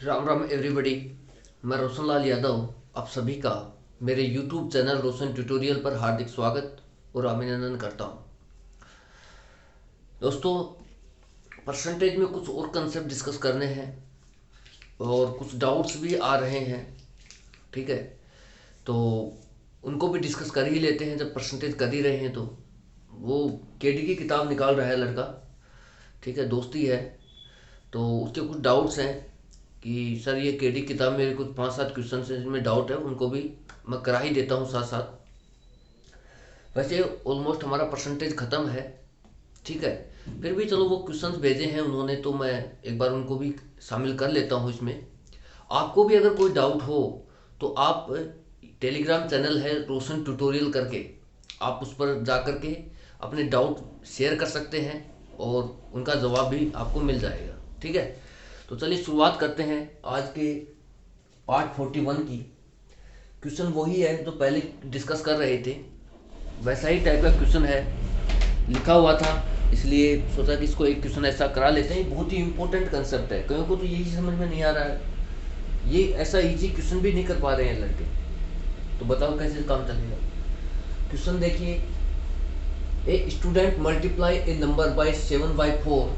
Ram Ram everybody. मैं रोशन लाल यादव आप सभी का मेरे YouTube चैनल रोशन ट्यूटोरियल पर हार्दिक स्वागत और अभिनंदन करता हूं। दोस्तों, परसेंटेज में कुछ और कंसेप्ट डिस्कस करने हैं और कुछ डाउट्स भी आ रहे हैं। ठीक है, तो उनको भी डिस्कस कर ही लेते हैं। जब परसेंटेज कर ही रहे हैं तो वो केडी की किताब निकाल रहा है लड़का। ठीक है, दोस्ती है, तो उसके कुछ डाउट्स हैं कि सर ये केडी किताब में कुछ 5-7 क्वेश्चन हैं जिनमें डाउट है, उनको भी मैं करा ही देता हूँ साथ साथ। वैसे ऑलमोस्ट हमारा परसेंटेज ख़त्म है। ठीक है, फिर भी चलो वो क्वेश्चंस भेजे हैं उन्होंने तो मैं एक बार उनको भी शामिल कर लेता हूँ इसमें। आपको भी अगर कोई डाउट हो तो आप टेलीग्राम चैनल है रोशन ट्यूटोरियल करके, आप उस पर जा कर के अपने डाउट शेयर कर सकते हैं और उनका जवाब भी आपको मिल जाएगा। ठीक है, तो चलिए शुरुआत करते हैं आज के पार्ट 41 की। क्वेश्चन वही है जो पहले डिस्कस कर रहे थे, वैसा ही टाइप का क्वेश्चन है, लिखा हुआ था, इसलिए सोचा कि इसको एक क्वेश्चन ऐसा करा लेते हैं। बहुत ही इंपॉर्टेंट कंसेप्ट है, कईयों को तो यही समझ में नहीं आ रहा है, ये ऐसा इजी क्वेश्चन भी नहीं कर पा रहे हैं लड़के। तो बताओ कैसे काम चलेगा। क्वेश्चन देखिए, a student multiply A number by 7/4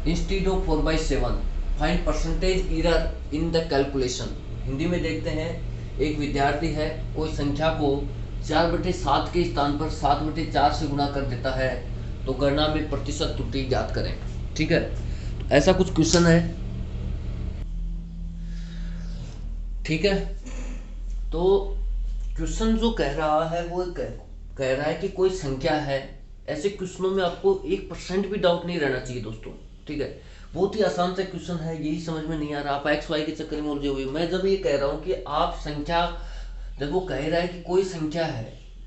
instead of 4/7, find percentage error in the calculation. Hindi में देखते हैं, एक विद्यार्थी है, कोई संख्या को 4/7 के स्थान पर 7/4 से गुणा कर देता है, तो गणना में प्रतिशत त्रुटि ज्ञात करें। ठीक है, तो ऐसा कुछ क्वेश्चन है। ठीक है, तो क्वेश्चन जो कह रहा है वो कह रहा है कि कोई संख्या है। ऐसे क्वेश्चनों में आपको 1% भी डाउट नहीं रहना चाहिए दोस्तों। ठीक है, बहुत ही आसान सा क्वेश्चन है, यही समझ में नहीं आ रहा, आप एक्स वाई के चक्कर में उलझे हुए। मैं जब ये कह रहा हूँ कि आप संख्या, जब वो कह रहा है कि कोई संख्या है,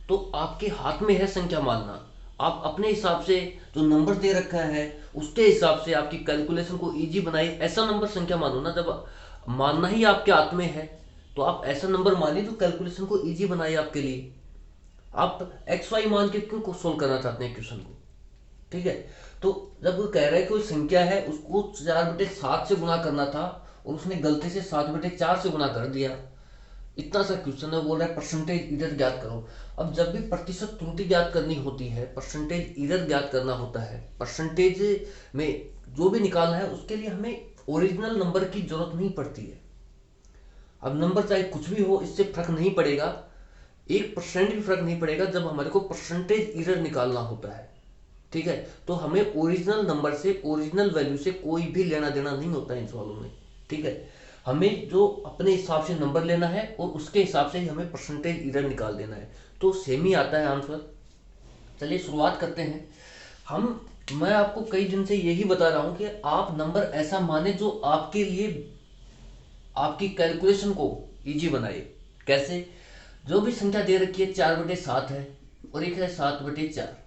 तो आपके हाथ में है संख्या मानना। आप अपने हिसाब से जो नंबर दे रखा है उसके हिसाब से आपकी कैलकुलेशन को इजी बनाए, ऐसा नंबर संख्या मानो ना। जब मानना ही आपके हाथ में है तो आप ऐसा नंबर मानिए जो कैलकुलेशन को इजी बनाए आपके लिए। आप एक्स वाई मान के क्यों सोल्व करना चाहते हैं क्वेश्चन को। ठीक है, तो जब वो कह रहा है कि कोई संख्या है, उसको 4/7 से गुणा करना था और उसने गलती से 7/4 से गुणा कर दिया, इतना सा क्वेश्चन है। बोल रहा है परसेंटेज इरर ज्ञात करो। अब जब भी प्रतिशत त्रुटि ज्ञात करनी होती है, परसेंटेज इरर ज्ञात करना होता है, परसेंटेज में जो भी निकालना है उसके लिए हमें ओरिजिनल नंबर की जरूरत नहीं पड़ती है। अब नंबर चाहे कुछ भी हो, इससे फर्क नहीं पड़ेगा, 1% भी फर्क नहीं पड़ेगा जब हमारे को परसेंटेज इरर निकालना होता है। ठीक है, तो हमें ओरिजिनल नंबर से, ओरिजिनल वैल्यू से कोई भी लेना देना नहीं होता है इन सवालों में। ठीक है, हमें जो अपने हिसाब से नंबर लेना है और उसके हिसाब से ही हमें परसेंटेज इरर निकाल देना है, तो सेम ही आता है आंसर। चलिए शुरुआत करते हैं हम। मैं आपको कई दिन से यही बता रहा हूं कि आप नंबर ऐसा माने जो आपके लिए आपकी कैलकुलेशन को इजी बनाए। कैसे, जो भी संख्या दे रखी है 4/7 है और एक है 7/4,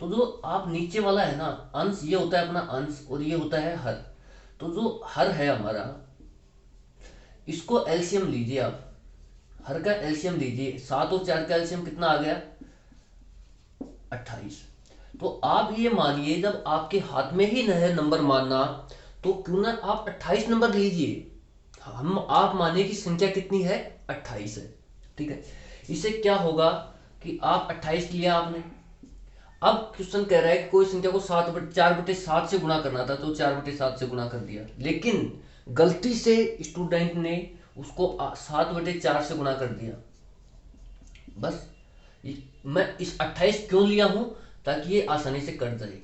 तो जो आप नीचे वाला है ना अंश, ये होता है अपना अंश और ये होता है हर। तो जो हर है हमारा, इसको एलसीएम लीजिए आप, हर का एलसीएम लीजिए। 7 और 4 का एलसीएम कितना आ गया, 28। तो आप ये मानिए जब आपके हाथ में ही है नंबर मानना, तो क्यों ना आप 28 नंबर लीजिए। हम आप मानिए कि संख्या कितनी है, 28 है। ठीक है, इससे क्या होगा कि आप 28 लिया आपने। अब क्वेश्चन कह रहा है कि कोई संख्या को 4/7 से गुणा करना था, तो 4/7 से गुणा कर दिया, लेकिन गलती से स्टूडेंट ने उसको 7/4 से गुणा कर दिया। बस मैं इस 28 क्यों लिया हूं, ताकि ये आसानी से कट जाए।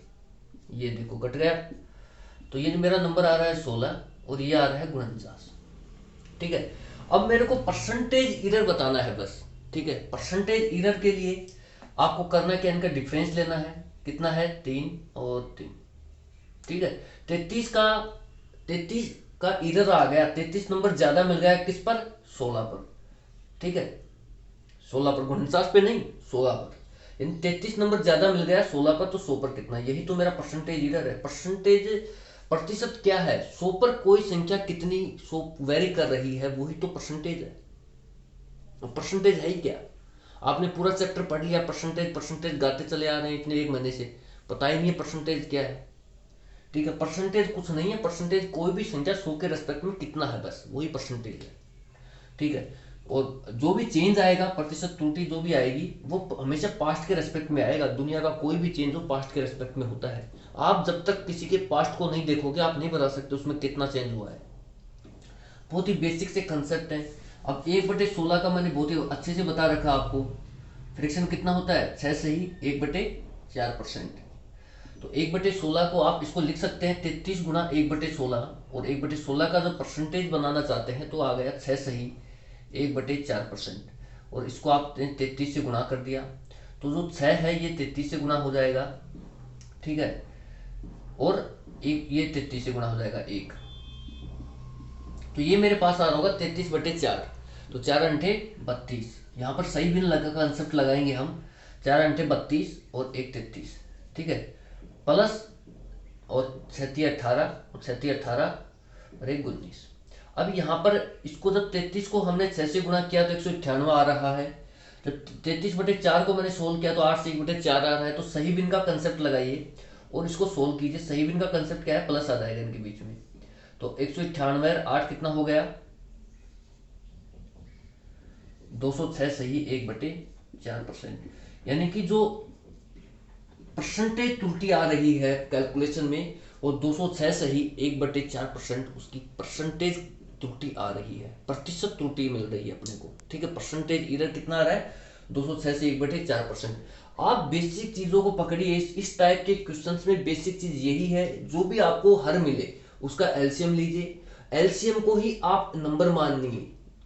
ये देखो कट गया, तो ये जो मेरा नंबर आ रहा है 16 और ये आ रहा है 49। ठीक है, अब मेरे को परसेंटेज इरर बताना है बस। ठीक है, परसेंटेज इरर के लिए आपको करना क्या, इनका डिफरेंस लेना है। कितना है, 3 और 3। ठीक है, 33 का इरर आ गया, 33 नंबर ज्यादा मिल गया किस पर, 16 पर। ठीक है, 16 पर, 49 पे नहीं, 16 पर। इन 33 नंबर ज्यादा मिल गया 16 पर, तो 100 पर कितना, यही तो मेरा परसेंटेज इरर है। परसेंटेज प्रतिशत क्या है, 100 पर कोई संख्या कितनी 100 वेरी कर रही है, वही तो परसेंटेज है। परसेंटेज है ही क्या, आपने पूरा चैप्टर पढ़ लिया, परसेंटेज परसेंटेज गाते चले आ रहे हैं इतने एक महीने से, पता ही नहीं है परसेंटेज क्या है। ठीक है, परसेंटेज कुछ नहीं है, परसेंटेज कोई भी संख्या 100 के रेस्पेक्ट में कितना है बस वही परसेंटेज है। ठीक है, और जो भी चेंज आएगा, प्रतिशत त्रुटि जो भी आएगी वो हमेशा पास्ट के रेस्पेक्ट में आएगा। दुनिया का कोई भी चेंज हो पास्ट के रेस्पेक्ट में होता है। आप जब तक किसी के पास्ट को नहीं देखोगे आप नहीं बता सकते उसमें कितना चेंज हुआ है। बहुत ही बेसिक से कंसेप्ट है। अब 1/16 का मैंने बहुत ही अच्छे से बता रखा आपको। फ्रैक्शन कितना होता है, 6 से ही 1/4%। तो 1/16 को आप इसको लिख सकते हैं 33 गुना 1/16, और 1/16 का जो परसेंटेज बनाना चाहते हैं तो आ गया 6 से ही 1/4%, और इसको आप 33 से गुणा कर दिया तो जो 6 है ये 33 से गुणा हो जाएगा। ठीक है, और एक ये 33 से गुणा हो जाएगा 1, तो ये मेरे पास आ रहा होगा 33/4। तो 4×8 = 32। यहाँ पर सही भिन्न लगा कंसेप्ट लगाएंगे हम, 4×8 = 32 और 1 33। ठीक है, प्लस और 36 18 और 36 18 और 1 19। अब यहाँ पर इसको जब 33 को हमने 6 से गुणा किया तो 198 आ रहा है। जब 33/4 को मैंने सोल्व किया तो 8 से 1/4 आ रहा है। तो सही भिन्न का कंसेप्ट लगाइए और इसको सोल्व कीजिए। सही भिन्न का कंसेप्ट क्या है, प्लस आ जाएगा इनके बीच में। तो 198 और 8 कितना हो गया, 206 सही 1/4%। यानी कि जो परसेंटेज त्रुटि आ रही है कैलकुलेशन में वो 206 सही 1/4% उसकी परसेंटेज त्रुटि आ रही है, प्रतिशत त्रुटि मिल रही है अपने को। ठीक है, परसेंटेज इधर कितना आ रहा है, 206 से 1/4%। आप बेसिक चीजों को पकड़िए। इस टाइप के क्वेश्चंस में बेसिक चीज यही है, जो भी आपको हर मिले उसका एलसीएम लीजिए। एलसीएम को ही आप नंबर मान लीजिए,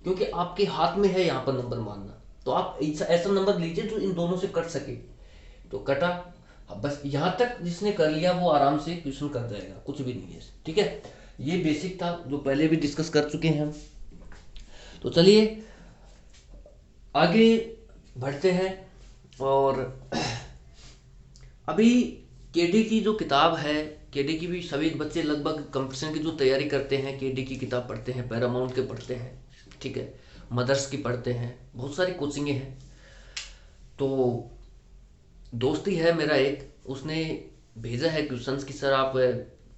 क्योंकि आपके हाथ में है यहाँ पर नंबर मानना। तो आप ऐसा नंबर लीजिए जो इन दोनों से कट सके। तो कटा, बस यहाँ तक जिसने कर लिया वो आराम से क्वेश्चन कर जाएगा, कुछ भी नहीं है। ठीक है, ये बेसिक था जो पहले भी डिस्कस कर चुके हैं हम। तो चलिए आगे बढ़ते हैं। और अभी केडी की जो किताब है, केडी की भी सभी बच्चे लगभग कंपटीशन की जो तैयारी करते हैं केडी की किताब पढ़ते हैं, पैरामाउंट के पढ़ते हैं। ठीक है, मदर्स की पढ़ते हैं, बहुत सारी कोचिंगें हैं। तो दोस्ती है मेरा एक, उसने भेजा है क्वेश्चंस कि सर आप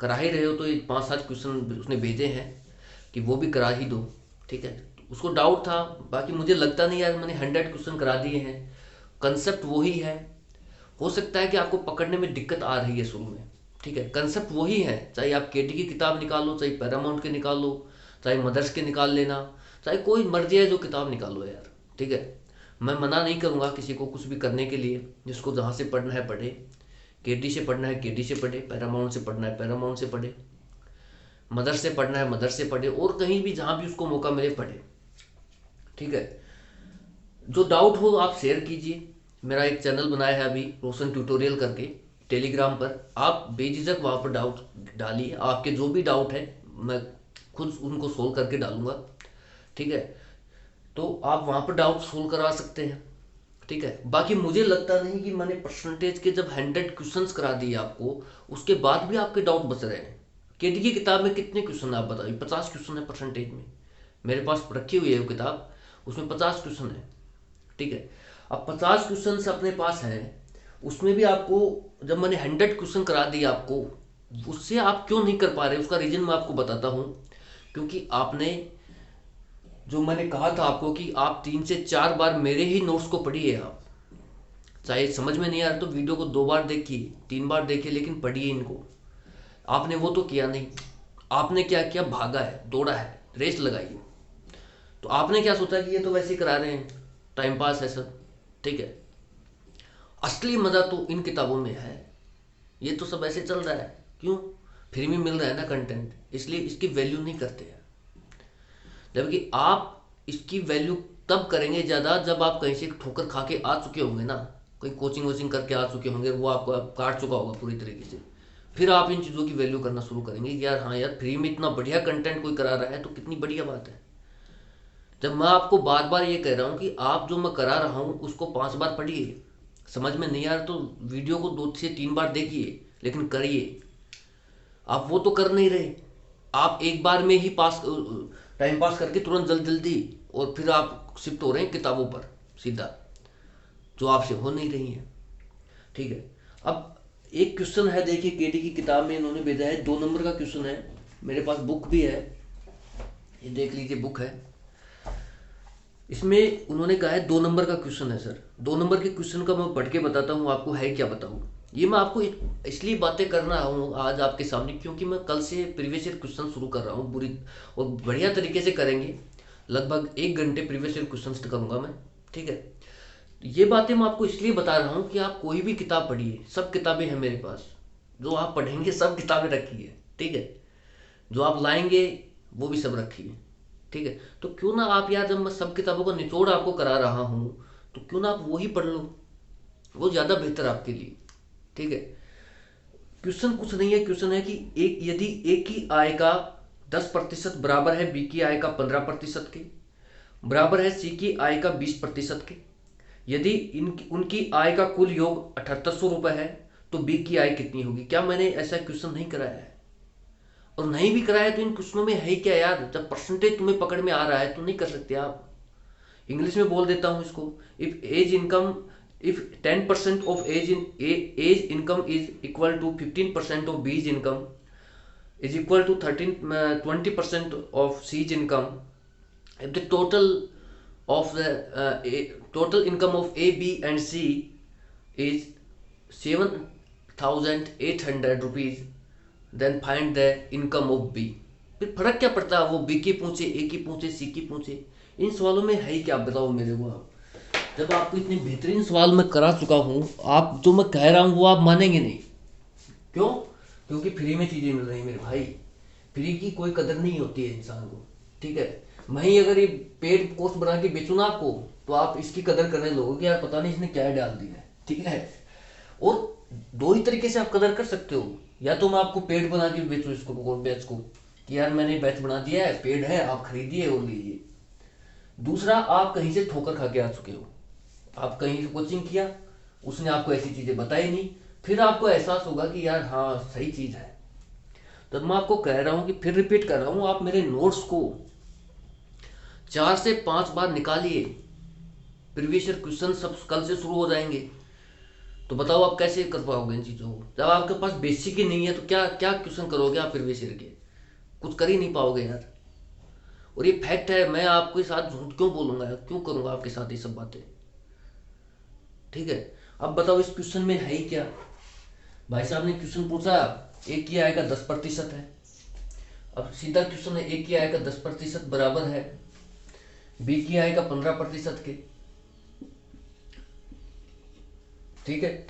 करा ही रहे हो तो ये 5-7 क्वेश्चन उसने भेजे हैं कि वो भी करा ही दो। ठीक है, तो उसको डाउट था, बाकी मुझे लगता नहीं यार मैंने 100 क्वेश्चन करा दिए हैं। कंसेप्ट वही है, हो सकता है कि आपको पकड़ने में दिक्कत आ रही है शुरू में। ठीक है, कंसेप्ट वही है, चाहे आप केटी की किताब निकालो, चाहे पैरामाउंट के निकाल लो, चाहे मदर्स के निकाल लेना, चाहे कोई मर्जी है जो किताब निकालो यार। ठीक है, मैं मना नहीं करूँगा किसी को कुछ भी करने के लिए, जिसको जहाँ से पढ़ना है पढ़े। केटी से पढ़ना है केटी से पढ़े, पैरामाउंट से पढ़ना है पैरामाउंट से पढ़े, मदर से पढ़ना है मदर से पढ़े, और कहीं भी जहाँ भी उसको मौका मिले पढ़े। ठीक है, जो डाउट हो आप शेयर कीजिए। मेरा एक चैनल बनाया है अभी रोशन ट्यूटोरियल करके टेलीग्राम पर, आप बेझिझक वहाँ पर डाउट डालिए। आपके जो भी डाउट है मैं खुद उनको सोल्व करके डालूंगा। ठीक है, तो आप वहाँ पर डाउट सोल्व करवा सकते हैं। ठीक है, बाकी मुझे लगता नहीं कि मैंने परसेंटेज के जब 100 क्वेश्चंस करा दिए आपको उसके बाद भी आपके डाउट बच रहे हैं। केडी की किताब में कितने क्वेश्चन आप बताइए, 50 क्वेश्चन है परसेंटेज में, मेरे पास रखी हुई है वो किताब, उसमें 50 क्वेश्चन है। ठीक है, अब 50 क्वेश्चन अपने पास हैं, उसमें भी आपको जब मैंने 100 क्वेश्चन करा दिए आपको, उससे आप क्यों नहीं कर पा रहे उसका रीजन मैं आपको बताता हूँ। क्योंकि आपने जो मैंने कहा था आपको कि आप 3 से 4 बार मेरे ही नोट्स को पढ़िए। आप चाहे समझ में नहीं आ रहा तो वीडियो को 2 बार देखिए 3 बार देखिए, लेकिन पढ़िए इनको। आपने वो तो किया नहीं, आपने क्या किया, भागा है, दौड़ा है, रेस लगाई है। तो आपने क्या सोचा कि ये तो वैसे ही करा रहे हैं, टाइम पास है सब। ठीक है, असली मजा तो इन किताबों में है। ये तो सब ऐसे चल रहा है, क्यों, फ्री में मिल रहा है ना कंटेंट, इसलिए इसकी वैल्यू नहीं करते हैं। जबकि आप इसकी वैल्यू तब करेंगे ज़्यादा जब आप कहीं से ठोकर खा के आ चुके होंगे ना, कोई कोचिंग वोचिंग करके आ चुके होंगे, वो आपको काट चुका होगा पूरी तरीके से। फिर आप इन चीज़ों की वैल्यू करना शुरू करेंगे यार, हाँ यार फ्री में इतना बढ़िया कंटेंट कोई करा रहा है तो कितनी बढ़िया बात है। जब मैं आपको बार बार ये कह रहा हूँ कि आप जो मैं करा रहा हूँ उसको 5 बार पढ़िए, समझ में नहीं आ रहा तो वीडियो को 2 से 3 बार देखिए, लेकिन करिए। आप वो तो कर नहीं रहे, आप एक बार में ही टाइम पास करके तुरंत जल्दी और फिर आप शिफ्ट हो रहे हैं किताबों पर सीधा, जो आपसे हो नहीं रही है। ठीक है, अब एक क्वेश्चन है, देखिए केडी की किताब में इन्होंने भेजा है, 2 नंबर का क्वेश्चन है, मेरे पास बुक भी है, ये देख लीजिए बुक है। इसमें उन्होंने कहा है 2 नंबर का क्वेश्चन है सर। 2 नंबर के क्वेश्चन का मैं पढ़ के बताता हूँ आपको, है क्या बताऊँ। ये मैं आपको इसलिए बातें करना हूँ आज आपके सामने, क्योंकि मैं कल से प्रीवियस ईयर क्वेश्चन शुरू कर रहा हूँ बुरी और बढ़िया तरीके से करेंगे। लगभग 1 घंटे प्रीवियस ईयर क्वेश्चन करूँगा मैं, ठीक है। ये बातें मैं आपको इसलिए बता रहा हूँ कि आप कोई भी किताब पढ़िए, सब किताबें हैं मेरे पास, जो आप पढ़ेंगे सब किताबें रखी है, ठीक है। जो आप लाएंगे वो भी सब रखी है, ठीक है। तो क्यों ना आप यार, जब मैं सब किताबों का निचोड़ आपको करा रहा हूँ तो क्यों ना आप वही पढ़ लो, वो ज़्यादा बेहतर आपके लिए, ठीक है। क्वेश्चन कुछ नहीं है, क्वेश्चन है कि एक यदि ए की आय का 10% बराबर है बी की आय का 15% के, बराबर है सी की आय का 20% के, यदि उनकी आय का कुल योग 7800 रुपये है तो बी की आय कितनी होगी। क्या मैंने ऐसा क्वेश्चन नहीं कराया है? और नहीं भी कराया तो इन क्वेश्चनों में है क्या यार, जब परसेंटेज तुम्हें पकड़ में आ रहा है तो नहीं कर सकते आप। इंग्लिश में बोल देता हूं इसको, if A's income, if 10% of A's income is equal to 15% of B's income is equal to 20% of C's income. If the total income of A, B and C is 7,800 rupees, then find the income of B. फिर फर्क क्या पड़ता है, वो B की पूछे, A की पूछे, C की पूछे, इन सवालों में है क्या बताओ मेरे को आप। जब आपको इतने बेहतरीन सवाल मैं करा चुका हूँ, आप जो मैं कह रहा हूँ वो आप मानेंगे नहीं। क्यों? क्योंकि फ्री में चीजें मिल रही मेरे भाई, फ्री की कोई कदर नहीं होती है इंसान को, ठीक है। मैं ही अगर ये पेड कोर्स बना के बेचूँ ना आपको, तो आप इसकी कदर करने लगोगे यार, पता नहीं इसने क्या डाल दिया है, ठीक है। और 2 ही तरीके से आप कदर कर सकते हो, या तो मैं आपको पेड बना के बेचूँ इसको, बैच को, कि यार मैंने बैच बना दिया है, पेड है, आप खरीदिए और लीजिए। दूसरा, आप कहीं से ठोकर खा के आ चुके हो, आप कहीं से कोचिंग किया, उसने आपको ऐसी चीजें बताई नहीं, फिर आपको एहसास होगा कि यार हाँ सही चीज है। तो मैं आपको कह रहा हूं कि फिर रिपीट कर रहा हूं, आप मेरे नोट्स को 4 से 5 बार निकालिए, प्रीवियस ईयर क्वेश्चन सब कल से शुरू हो जाएंगे। तो बताओ आप कैसे कर पाओगे इन चीजों को, जब आपके पास बेसिक ही नहीं है तो क्या क्या क्वेश्चन करोगे आप प्रीवियस ईयर के, कुछ कर ही नहीं पाओगे यार। और ये फैक्ट है, मैं आपके साथ झूठ क्यों बोलूंगा यार, क्यों करूंगा आपके साथ ये सब बातें, ठीक है। अब बताओ इस क्वेश्चन में है ही क्या। भाई साहब ने क्वेश्चन पूछा, ए की आय का 10% है। अब सीधा क्वेश्चन है, ए की आय का 10% बराबर है बी की आय का 15% के, ठीक है।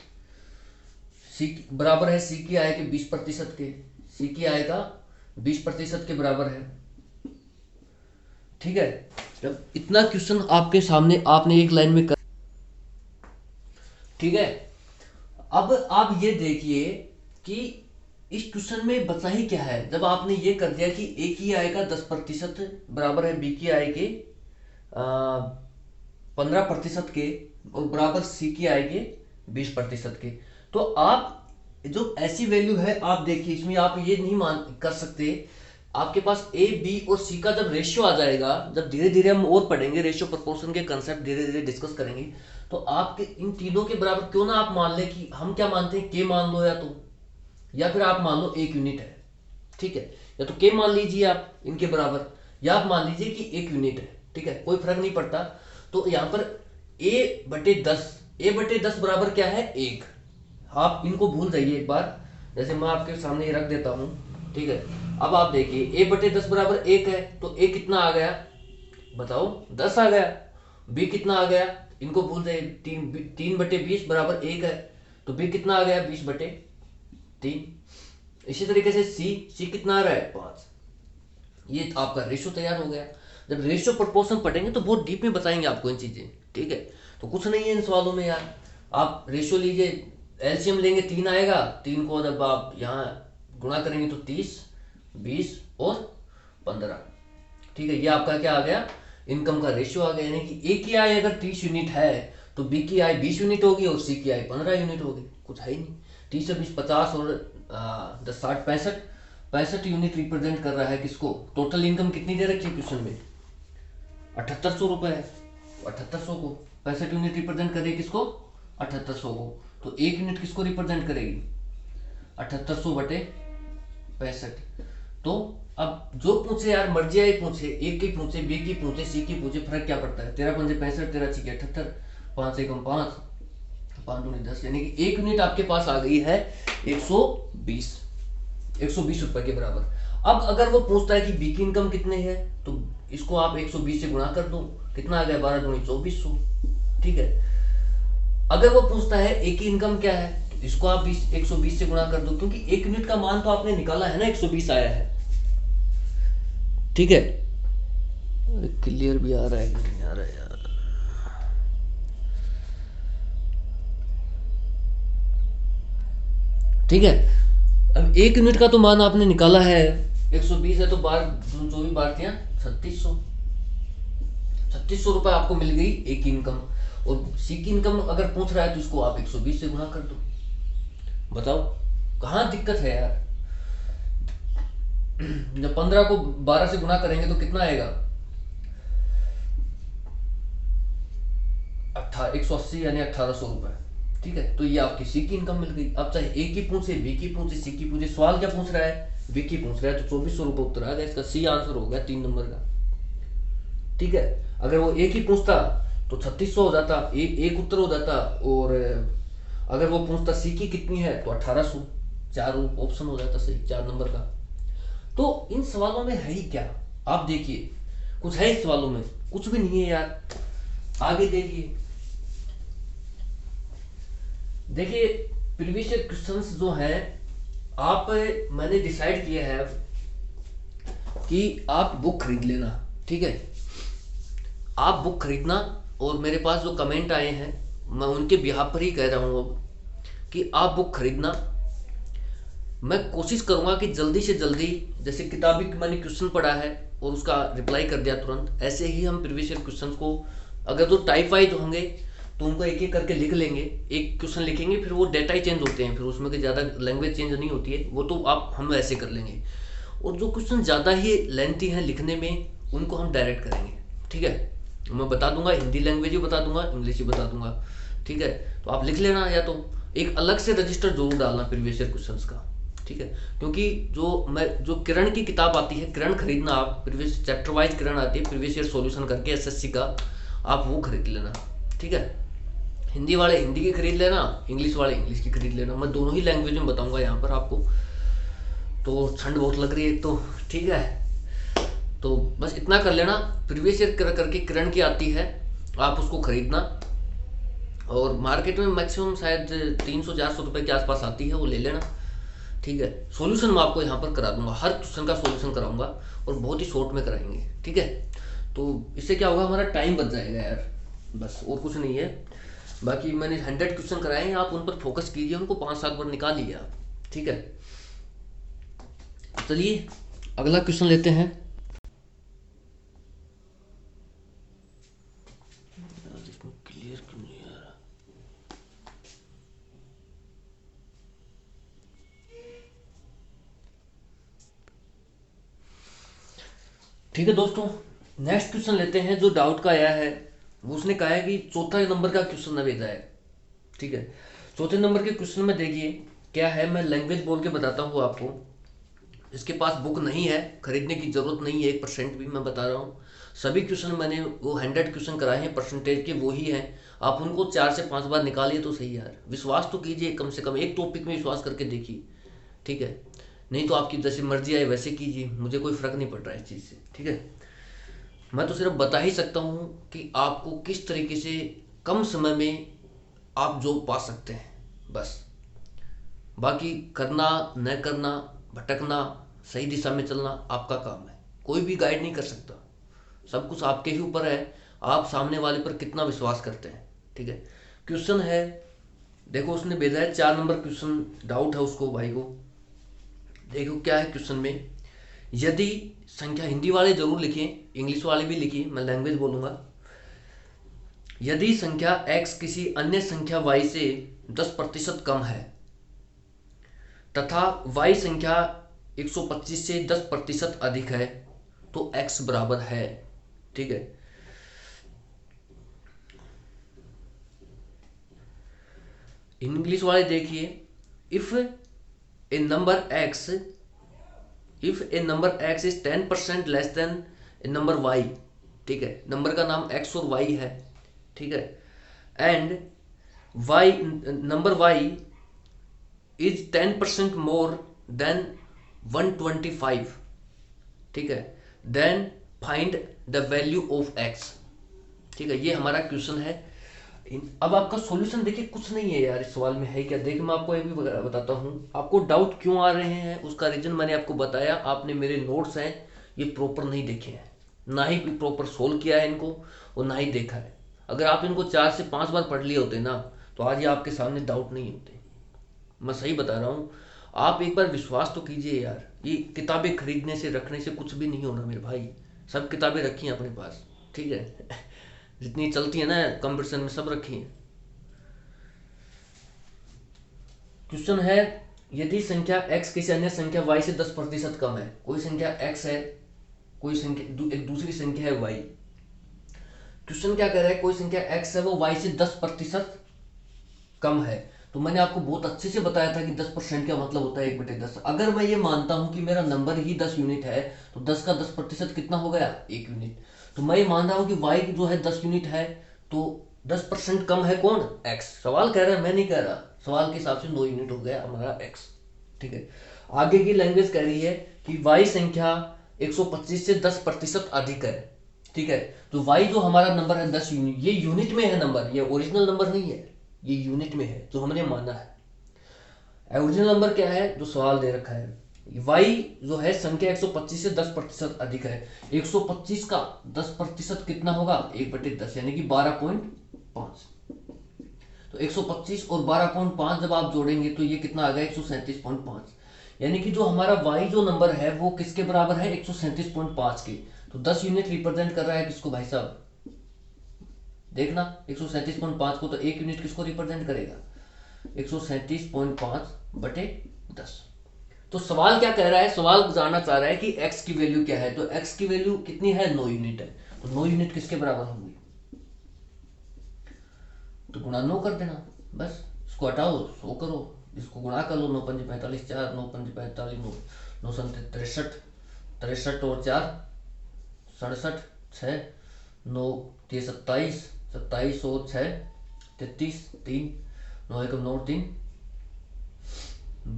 सी बराबर है सी की आय के 20% के, सी की आय का 20% के बराबर है, ठीक है। जब इतना क्वेश्चन आपके सामने आपने एक लाइन में कर, ठीक है। अब आप ये देखिए कि इस क्वेश्चन में बचा ही क्या है, जब आपने ये कर दिया कि ए की आय का 10% बराबर है बी की आय के 15% के, और बराबर सी की आय के 20% के। तो आप जो ऐसी वैल्यू है, आप देखिए इसमें आप ये नहीं मान कर सकते, आपके पास ए बी और सी का जब रेशियो आ जाएगा, जब धीरे धीरे हम और पढ़ेंगे रेशियो प्रोपोर्शन के कंसेप्ट, धीरे धीरे डिस्कस करेंगे, तो आपके इन तीनों के बराबर क्यों ना आप मान ले कि हम क्या मानते हैं, के मान लो, या फिर आप मान लो 1 यूनिट है, ठीक है। या तो के मान लीजिए आप इनके बराबर, या आप मान लीजिए कि 1 यूनिट है, ठीक है, कोई फर्क नहीं पड़ता। तो यहाँ पर a/10 बराबर क्या है, 1। आप इनको भूल जाइए एक बार, जैसे मैं आपके सामने ये रख देता हूँ, ठीक है। अब आप देखिए a/10 बराबर 1 है, तो a कितना आ गया बताओ, 10 आ गया। b कितना आ गया, इनको भूल जाइए, 3/20 बराबर 1 है, तो b कितना आ गया, 20/3। इसी तरीके से सी कितना आ रहा है, 5। ये आपका रेशियो तैयार हो गया। जब रेशियो प्रोपोर्शन पढ़ेंगे तो बहुत डीप में बताएंगे आपको इन चीजें, ठीक है। तो कुछ नहीं है इन सवालों में यार, आप रेशियो लीजिए, एलसीएम लेंगे 3 आएगा, 3 को जब आप यहाँ गुणा करेंगे तो 30, 20 और 15, ठीक है। ये आपका क्या आ गया, इनकम का रेशियो आ गया। यानी कि ए की आय अगर 30 यूनिट है तो बी की आय 20 यूनिट होगी और सी की आय 15 यूनिट होगी, कुछ है ही नहीं। 30 और 20 50 और 10 60 65 यूनिट रिप्रेजेंट कर रहा है किसको, टोटल इनकम कितनी दे रखी है क्वेश्चन में, 7800 रुपए है। 7800 को 65 यूनिट रिप्रेजेंट करेगी किसको, 7800 को। तो 1 यूनिट किसको रिप्रेजेंट करेगी, 7800 बटे 65। तो अब जो पूछे यार मर्जी आई पूछे, ए की पूछे, बी की पूछे, सी की पूछे, फर्क क्या पड़ता है? 13 पंजे 65, 13 छीके 78, 5 एकम 5, 5 दूनी 10, यानी कि 1 यूनिट आपके पास आ गई है 120, 120 रुपए के बराबर। अब अगर वो पूछता है कि बी की इनकम कितने है, तो इसको आप 120 से गुणा कर दो, कितना आ गया 12 दूनी 2400, ठीक है। अगर वो पूछता है ए की इनकम क्या है, तो इसको आप 120 से गुणा कर दो, क्योंकि 1 यूनिट का मान तो आपने निकाला है ना, 120 आया है, ठीक है। क्लियर भी आ रहा है कि नहीं आ रहा है यार? ठीक है। अब 1 यूनिट का तो मान आपने निकाला है, 120 है, तो 24 बार 3600, 3600 रुपए आपको मिल गई ए की इनकम। और सी की इनकम अगर पूछ रहा है तो इसको आप 120 से गुणा कर दो। बताओ कहाँ दिक्कत है यार? जब 15 को 12 से गुणा करेंगे तो कितना आएगा? 180 यानी 1800 रुपए, ठीक है। तो ये आपकी सी की इनकम मिल गई। अब चाहे ए की पूछे, बी की पूछे, सी की पूछे, सवाल क्या पूछ रहा है? बी की पूछ रहा है, तो 2400 रुपये उत्तर आ गया, इसका सी आंसर हो गया 3 नंबर का, ठीक है। अगर वो ए की पूछता तो 3600 हो जाता, एक उत्तर हो जाता। और अगर वो पूछता सी की कितनी है तो 1800, 4 ऑप्शन हो जाता सही, 4 नंबर का। तो इन सवालों में है ही क्या? आप देखिए, कुछ है इस सवालों में? कुछ भी नहीं है यार। आगे देखिए, देखिए प्रीवियस ईयर क्वेश्चंस जो है, आप मैंने डिसाइड किया है कि आप बुक खरीद लेना, ठीक है। आप बुक खरीदना, और मेरे पास जो कमेंट आए हैं मैं उनके बिहाफ पर ही कह रहा हूँ अब, कि आप बुक खरीदना। मैं कोशिश करूंगा कि जल्दी से जल्दी, जैसे किताबी मैंने क्वेश्चन पढ़ा है और उसका रिप्लाई कर दिया तुरंत, ऐसे ही हम प्रीवियस ईयर क्वेश्चन को, अगर तो टाइप वाइज होंगे तो उनको एक एक करके लिख लेंगे। एक क्वेश्चन लिखेंगे, फिर वो डेटा ही चेंज होते हैं, फिर उसमें कोई ज़्यादा लैंग्वेज चेंज नहीं होती है, वो तो आप हम ऐसे कर लेंगे। और जो क्वेश्चन ज़्यादा ही लेंथी हैं लिखने में, उनको हम डायरेक्ट करेंगे, ठीक है। मैं बता दूंगा, हिंदी लैंग्वेज ही बता दूंगा, इंग्लिश ही बता दूंगा, ठीक है। तो आप लिख लेना, या तो एक अलग से रजिस्टर जरूर डालना प्रीवियस ईयर क्वेश्चंस का, ठीक है। क्योंकि जो किरण की किताब आती है, किरण खरीदना आप, प्रीवियस चैप्टर वाइज किरण आती है, प्रीवियस ईयर सॉल्यूशन करके एसएससी का, आप वो खरीद लेना, ठीक है। हिंदी वाले हिंदी की खरीद लेना, इंग्लिश वाले इंग्लिश की खरीद लेना। मैं दोनों ही लैंग्वेज में बताऊंगा यहाँ पर आपको। तो ठंड बहुत लग रही है तो, ठीक है। तो बस इतना कर लेना, प्रीवियस ईयर करके किरण की आती है, आप उसको खरीदना। और मार्केट में मैक्सिमम शायद 300-400 रुपए के आसपास आती है, वो ले लेना, ठीक है। सॉल्यूशन मैं आपको यहाँ पर करा दूंगा, हर क्वेश्चन का सॉल्यूशन कराऊंगा, और बहुत ही शॉर्ट में कराएंगे, ठीक है। तो इससे क्या होगा, हमारा टाइम बच जाएगा यार, बस और कुछ नहीं है। बाकी मैंने 100 क्वेश्चन कराए हैं, आप उन पर फोकस कीजिए, उनको 5-7 बार निकालिए आप, ठीक है। चलिए अगला क्वेश्चन लेते हैं। क्लियर क्यों नहीं आ रहा? ठीक है दोस्तों, नेक्स्ट क्वेश्चन लेते हैं। जो डाउट का आया है, वो उसने कहा है कि चौथा नंबर का क्वेश्चन न भेजा है, ठीक है। चौथे नंबर के क्वेश्चन में देखिए क्या है, मैं लैंग्वेज बोल के बताता हूँ आपको। इसके पास बुक नहीं है, खरीदने की जरूरत नहीं है 1% भी, मैं बता रहा हूँ। सभी क्वेश्चन मैंने वो 100 क्वेश्चन कराए हैं परसेंटेज के, वो ही हैं। आप उनको 4 से 5 बार निकालिए तो सही यार, विश्वास तो कीजिए, कम से कम एक टॉपिक में विश्वास करके देखिए, ठीक है। नहीं तो आपकी जैसी मर्जी आए वैसे कीजिए, मुझे कोई फर्क नहीं पड़ रहा है इस चीज़ से, ठीक है। मैं तो सिर्फ बता ही सकता हूँ कि आपको किस तरीके से कम समय में आप जॉब पा सकते हैं, बस। बाकी करना न करना, भटकना, सही दिशा में चलना आपका काम है, कोई भी गाइड नहीं कर सकता। सब कुछ आपके ही ऊपर है, आप सामने वाले पर कितना विश्वास करते हैं, ठीक है। क्वेश्चन है, देखो उसने भेजा है 4 नंबर क्वेश्चन, डाउट है उसको भाई को। देखो क्या है क्वेश्चन में, यदि संख्या, हिंदी वाले जरूर लिखें, इंग्लिश वाले भी लिखिए, मैं लैंग्वेज बोलूंगा। यदि संख्या x किसी अन्य संख्या y से 10% कम है, तथा y संख्या 125 से 10% अधिक है, तो x बराबर है, ठीक है। इंग्लिश वाले देखिए, if a number x, if a number x is 10% less than a number y, ठीक है, नंबर का नाम एक्स और वाई है, ठीक है, and y, number y is 10% more than 125, ठीक है, then find the value of x, ठीक है, ये हमारा क्वेश्चन है। अब आपका सॉल्यूशन देखिए कुछ नहीं है यार, इस सवाल में है क्या, देखिए मैं आपको ये भी बताता हूँ, आपको डाउट क्यों आ रहे हैं उसका रीजन मैंने आपको बताया, आपने मेरे नोट्स हैं ये प्रॉपर नहीं देखे हैं, ना ही प्रॉपर सोल्व किया है इनको और ना ही देखा है। अगर आप इनको 4 से 5 बार पढ़ लिए होते ना तो आज ये आपके सामने डाउट नहीं होते, मैं सही बता रहा हूँ। आप एक बार विश्वास तो कीजिए यार, ये किताबें खरीदने से रखने से कुछ भी नहीं होना मेरे भाई, सब किताबें रखी हैं अपने पास, ठीक है जितनी चलती है ना कंपटीशन में सब रखी हैं। क्वेश्चन है, यदि संख्या x किसी अन्य संख्या y से 10% कम है, कोई संख्या x है, कोई संख्या एक दूसरी संख्या है y, क्वेश्चन क्या कह रहा है, कोई संख्या x है वो y से 10% कम है, तो मैंने आपको बहुत अच्छे से बताया था कि 10% का मतलब होता है 1/10। अगर मैं ये मानता हूं कि मेरा नंबर ही 10 यूनिट है तो 10 का 10% कितना हो गया, 1 यूनिट। तो मैं ये मान रहा हूं कि y जो है 10 यूनिट है, तो 10% कम है कौन, x। सवाल कह रहा है, मैं नहीं कह रहा, सवाल के हिसाब से 9 यूनिट हो गया हमारा x, ठीक है। आगे की लैंग्वेज कह रही है कि y संख्या 125 से 10% अधिक है, ठीक है। तो y जो हमारा नंबर है 10 यूनिट, ये यूनिट में है नंबर, ये ओरिजिनल नंबर नहीं है, ये यूनिट में है जो हमने माना है। ओरिजिनल नंबर क्या है जो सवाल दे रखा है, y जो है संख्या 125 से 10% अधिक है, 125 का 10% कितना होगा, 1/10 यानी कि 12.5। तो 125 और 12.5 जब आप जोड़ेंगे तो ये कितना आ गया, 137.5, यानी कि जो हमारा y जो नंबर है वो किसके बराबर है, 137.5 के। तो 10 यूनिट रिप्रेजेंट कर रहा है किसको भाई साहब, देखना 137.5 को, तो 1 यूनिट किसको रिप्रेजेंट करेगा, 137.5/10। तो सवाल क्या कह रहा है, सवाल जानना चाह रहा है कि x की वैल्यू क्या है, तो x की वैल्यू कितनी है, 9 यूनिट है, तो 9 यूनिट किसके बराबर होंगी, तो गुणा 9 कर देना, बस इसको हटाओ 100 करो, इसको गुणा कर लो, 9 5 45, 4 9 5 45, 9 9 63, 63 और 4 67, 6 9 3 27, 27 और 6 33, 3 9 1 9 3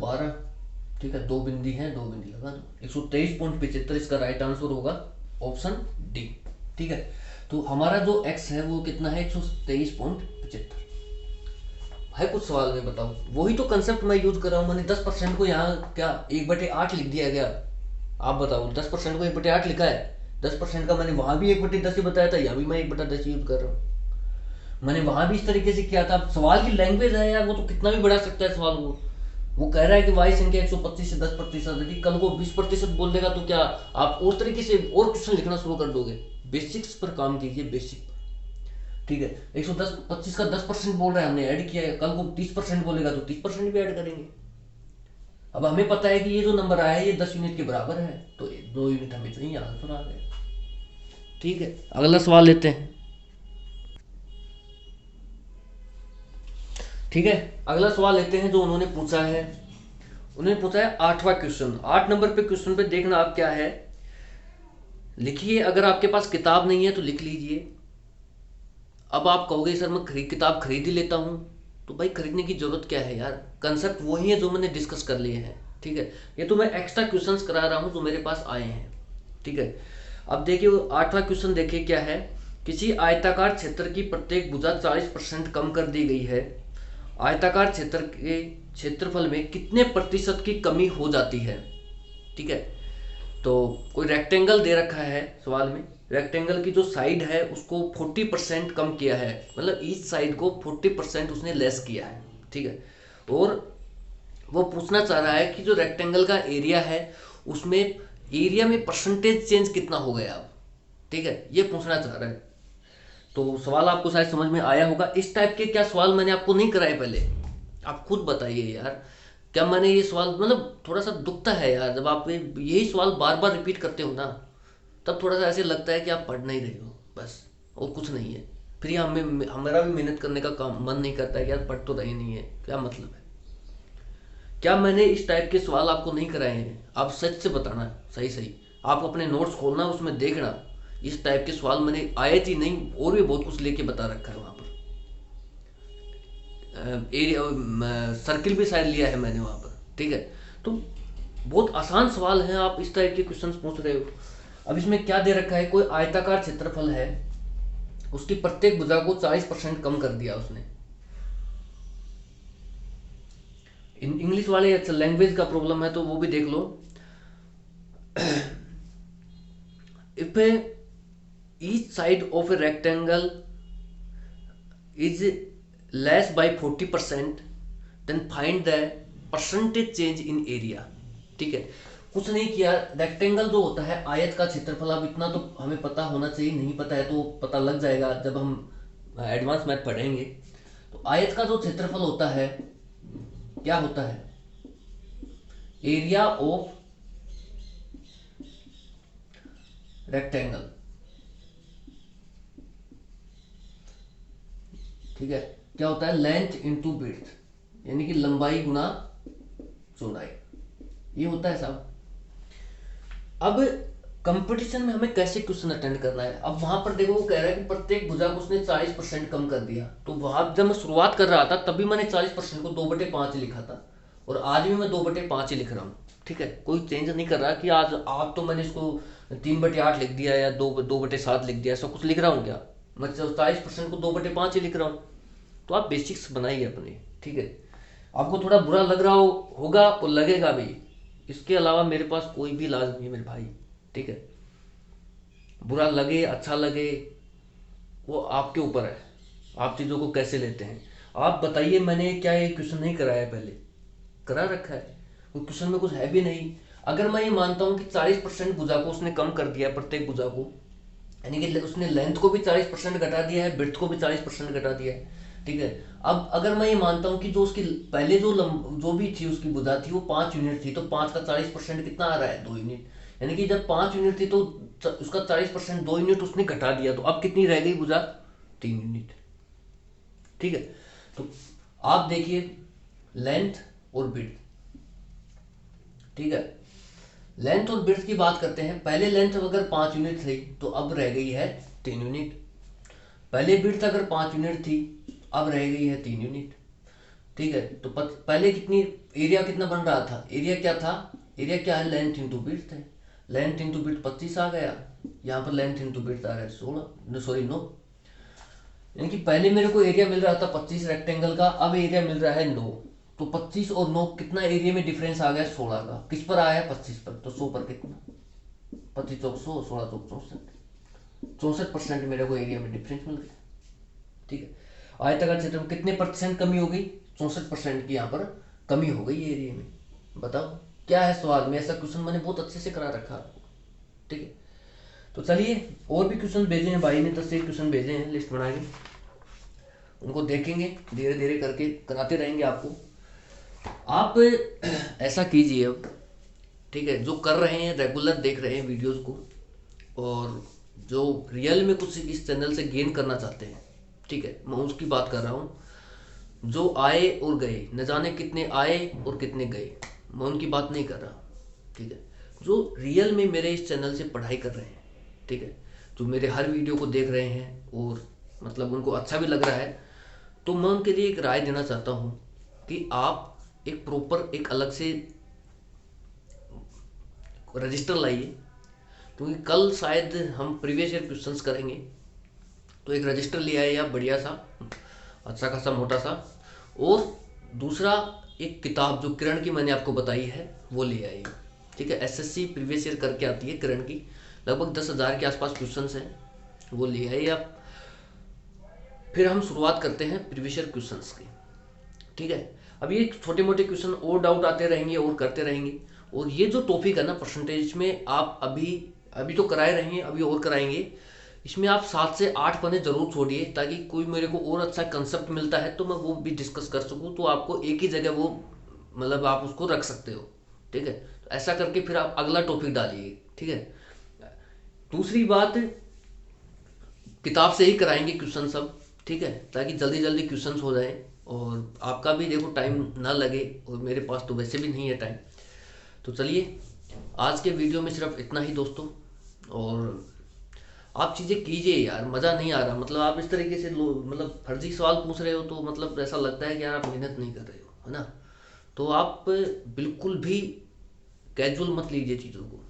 12, ठीक है, 2 बिंदी हैं, 2 बिंदी लगा दो, 123.75 इसका राइट आंसर होगा ऑप्शन डी, ठीक है। तो हमारा जो x है वो कितना है, 123.75। है कुछ सवाल में बताओ, वही तो कंसेप्ट मैं यूज कर रहा हूँ, मैंने 10% को यहाँ क्या 1/8 लिख दिया गया, आप बताओ 10% को 1/8 लिखा है, 10% का मैंने वहां भी 1/10 ही बताया था, यहाँ भी मैं 1/10 यूज कर रहा हूँ, मैंने वहां भी इस तरीके से किया था। सवाल की लैंग्वेज है यार, वो तो कितना भी बढ़ा सकता है सवाल, वो कह रहा है कि वाई संख्या 125 से 10%, यदि कल को 20% बोल देगा तो क्या आप और तरीके से और क्वेश्चन लिखना शुरू कर दोगे, बेसिक्स पर काम कीजिए, बेसिक, ठीक है। 125 का 10% बोल रहा है, हमने ऐड किया है, कल को 30% बोलेगा तो 30% भी ऐड करेंगे। अब हमें पता है कि ये जो नंबर आया है ये 10 यूनिट के बराबर है, तो 2 यूनिट हमें चाहिए, आंसर आ गया, ठीक है। अगला सवाल लेते हैं, ठीक है, अगला सवाल लेते हैं जो उन्होंने पूछा है, उन्होंने पूछा है 8वां क्वेश्चन, 8 नंबर पे क्वेश्चन पे देखना आप क्या है, लिखिए, अगर आपके पास किताब नहीं है तो लिख लीजिए। अब आप कहोगे सर मैं किताब खरीद ही लेता हूँ, तो भाई खरीदने की जरूरत क्या है यार, कंसेप्ट वही है जो मैंने डिस्कस कर लिए हैं, ठीक है। ये तो मैं एक्स्ट्रा क्वेश्चंस करा रहा हूँ जो मेरे पास आए हैं, ठीक है। अब देखिए 8वां क्वेश्चन देखिए क्या है, किसी आयताकार क्षेत्र की प्रत्येक भुजा 40% कम कर दी गई है, आयताकार क्षेत्र के क्षेत्रफल में कितने प्रतिशत की कमी हो जाती है, ठीक है। तो कोई रेक्टेंगल दे रखा है सवाल में, रेक्टेंगल की जो साइड है उसको 40% कम किया है, मतलब ईच साइड को 40% उसने लेस किया है, ठीक है। और वो पूछना चाह रहा है कि जो रेक्टेंगल का एरिया है उसमें एरिया में परसेंटेज चेंज कितना हो गया अब, ठीक है, ये पूछना चाह रहा है। तो सवाल आपको शायद समझ में आया होगा। इस टाइप के क्या सवाल मैंने आपको नहीं कराए पहले, आप खुद बताइए यार, क्या मैंने ये सवाल, मतलब थोड़ा सा दुखता है यार जब आप यही सवाल बार बार रिपीट करते हो ना, तब थोड़ा सा ऐसे लगता है कि आप पढ़ नहीं रहे हो बस, और कुछ नहीं है। फिर ये हमें हमारा भी मेहनत करने का काम मन नहीं करता है कि यार पढ़ तो रहे नहीं है, क्या मतलब है। क्या मैंने इस टाइप के सवाल आपको नहीं कराए हैं? आप सच से बताना है, सही सही। आप अपने नोट्स खोलना, उसमें देखना, इस टाइप के सवाल मैंने आए थी नहीं, और भी बहुत कुछ लेके बता रखा है वहाँ पर। एरिया सर्किल भी शायद लिया है मैंने वहाँ पर, ठीक है। तो बहुत आसान सवाल हैं, आप इस टाइप के क्वेश्चंस पूछ रहे हो। अब इसमें क्या दे रखा है, कोई आयताकार क्षेत्रफल है, उसकी प्रत्येक भुजा को 40% कम कर दिया उसने। इंग्लिश वाले अच्छा लैंग्वेज का प्रॉब्लम है तो वो भी देख लो। If each side of a rectangle is less by 40%, then find the percentage change in area. ठीक है, कुछ नहीं किया। रेक्टेंगल जो होता है, आयत का क्षेत्रफल, अब इतना तो हमें पता होना चाहिए, नहीं पता है तो पता लग जाएगा जब हम एडवांस मैथ पढ़ेंगे। तो आयत का जो क्षेत्रफल होता है क्या होता है, एरिया ऑफ रेक्टेंगल। ठीक है, क्या होता है, लेंथ इनटू विड्थ, यानी कि लंबाई गुना चौड़ाई, ये होता है साहब। अब कंपटीशन में हमें कैसे क्वेश्चन अटेंड करना है। अब वहां पर देखो, वो कह रहा है कि प्रत्येक भुजा को उसने 40% कम कर दिया। तो वहां जब मैं शुरुआत कर रहा था तभी मैंने 40% को 2/5 लिखा था, और आज भी मैं 2/5 ही लिख रहा हूँ। ठीक है, कोई चेंज नहीं कर रहा कि आज तो मैंने इसको 3/8 लिख दिया या 2/7 लिख दिया, ऐसा कुछ लिख रहा हूँ क्या। मैं 40% को 2/5 ही लिख रहा हूँ। तो आप बेसिक्स बनाइए अपने, ठीक है। आपको थोड़ा बुरा लग रहा होगा और लगेगा भी, इसके अलावा मेरे पास कोई भी इलाज नहीं है मेरे भाई, ठीक है। बुरा लगे अच्छा लगे वो आपके ऊपर है, आप चीज़ों को कैसे लेते हैं। आप बताइए, मैंने क्या ये क्वेश्चन नहीं कराया है, पहले करा रखा है, वो क्वेश्चन में कुछ है भी नहीं। अगर मैं ये मानता हूँ कि 40% भुजा को उसने कम कर दिया, प्रत्येक भुजा को, यानी कि उसने लेंथ को भी 40% घटा दिया है, ब्रेड्थ को भी 40% घटा दिया है, ठीक है। अब अगर मैं ये मानता हूँ कि जो उसकी पहले जो भी थी उसकी भुजा थी वो 5 यूनिट थी, तो 5 का 40% कितना आ रहा है, 2 यूनिट। यानी कि जब 5 यूनिट थी तो उसका 40% 2 यूनिट उसने घटा दिया, तो अब कितनी रह गई भुजा, 3 यूनिट। ठीक है, तो आप देखिए लेंथ और ब्रेड्थ, ठीक है। लेंथ और ब्रेड्थ की बात करते हैं। पहले लेंथ अगर 5 यूनिट थी तो अब रह गई है 3 यूनिट। पहले ब्रेड्थ अगर 5 यूनिट थी, अब रह गई है 3 यूनिट। ठीक है, तो पहले कितनी एरिया कितना बन रहा था, एरिया क्या था, एरिया क्या है, लेंथ इंटू ब्रेड्थ है। लेंथ इंटू ब्रेड्थ 25 आ गया, यहाँ पर लेंथ इंटू ब्रेड्थ आ रहा है 16, सॉरी 9। यानी कि पहले मेरे को एरिया मिल रहा था 25 रेक्टेंगल का, अब एरिया मिल रहा है 9। तो 25 और 9 कितना एरिया में डिफरेंस आ गया, 16 का। किस पर आया, 25 पर, तो 100 पर कितना, 25 चौक 100, 16 चौक 64, 64% मेरे को एरिया में डिफरेंस मिल गया। ठीक है, आयताकार क्षेत्र में कितने परसेंट कमी हो गई, 64% की यहाँ पर कमी हो गई एरिया में। बताओ क्या है सवाल में, ऐसा क्वेश्चन मैंने बहुत अच्छे से करा रखा है। ठीक है, तो चलिए और भी क्वेश्चन भेजे हैं भाई ने, 10 से क्वेश्चन भेजे हैं लिस्ट बना के, उनको देखेंगे, धीरे धीरे करके कराते रहेंगे आपको। आप ऐसा कीजिए अब, ठीक है, जो कर रहे हैं रेगुलर देख रहे हैं वीडियोस को, और जो रियल में कुछ इस चैनल से गेन करना चाहते हैं, ठीक है, मैं उसकी बात कर रहा हूँ। जो आए और गए, न जाने कितने आए और कितने गए, मैं उनकी बात नहीं कर रहा, ठीक है। जो रियल में मेरे इस चैनल से पढ़ाई कर रहे हैं, ठीक है, जो मेरे हर वीडियो को देख रहे हैं और मतलब उनको अच्छा भी लग रहा है, तो मैं उनके लिए एक राय देना चाहता हूँ कि आप एक प्रॉपर एक अलग से रजिस्टर लाइए, क्योंकि कल शायद हम प्रीवियस ईयर क्वेश्चंस करेंगे। तो एक रजिस्टर ले आइए आप, बढ़िया सा, अच्छा खासा मोटा सा। और दूसरा एक किताब जो किरण की मैंने आपको बताई है वो ले आइए, ठीक है। एसएससी प्रीवियस ईयर करके आती है किरण की, लगभग 10,000 के आसपास क्वेश्चंस हैं, वो ले आइए आप। फिर हम शुरुआत करते हैं प्रीवियस ईयर क्वेश्चंस की, ठीक है। अब ये छोटे मोटे क्वेश्चन और डाउट आते रहेंगे और करते रहेंगे। और ये जो टॉपिक है ना परसेंटेज में, आप अभी अभी तो कराए रहे हैं, अभी और कराएंगे। इसमें आप 7 से 8 पन्ने जरूर छोड़िए, ताकि कोई मेरे को और अच्छा कंसेप्ट मिलता है तो मैं वो भी डिस्कस कर सकूँ, तो आपको एक ही जगह वो मतलब आप उसको रख सकते हो, ठीक है। तो ऐसा करके फिर आप अगला टॉपिक डालिए, ठीक है। दूसरी बात, किताब से ही कराएंगे क्वेश्चन सब, ठीक है, ताकि जल्दी जल्दी क्वेश्चंस हो जाए और आपका भी देखो टाइम ना लगे, और मेरे पास तो वैसे भी नहीं है टाइम। तो चलिए आज के वीडियो में सिर्फ इतना ही दोस्तों। और आप चीज़ें कीजिए यार, मज़ा नहीं आ रहा, मतलब आप इस तरीके से मतलब फर्जी सवाल पूछ रहे हो तो मतलब ऐसा लगता है कि यार आप मेहनत नहीं कर रहे हो, है ना। तो आप बिल्कुल भी कैजुअल मत लीजिए चीज़ों को,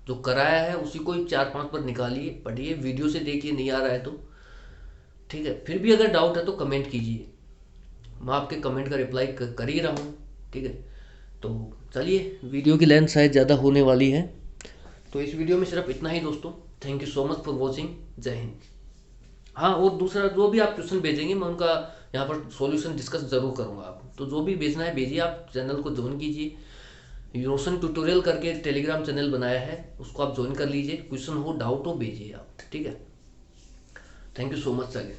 जो कराया है उसी को ही 4-5 बार निकालिए, पढ़िए, वीडियो से देखिए, नहीं आ रहा है तो ठीक है। फिर भी अगर डाउट है तो कमेंट कीजिए, मैं आपके कमेंट का रिप्लाई कर ही रहा हूँ, ठीक है। तो चलिए, वीडियो की लेंथ शायद ज़्यादा होने वाली है, तो इस वीडियो में सिर्फ इतना ही दोस्तों। Thank you so much for watching. जय हिंद। हाँ, और दूसरा जो भी आप क्वेश्चन भेजेंगे मैं उनका यहाँ पर सॉल्यूशन डिस्कस जरूर करूँगा। आप तो जो भी भेजना है भेजिए, आप चैनल को ज्वाइन कीजिए। रोशन ट्यूटोरियल करके टेलीग्राम चैनल बनाया है, उसको आप ज्वाइन कर लीजिए। क्वेश्चन हो, डाउट हो, भेजिए आप, ठीक है। Thank you so much again.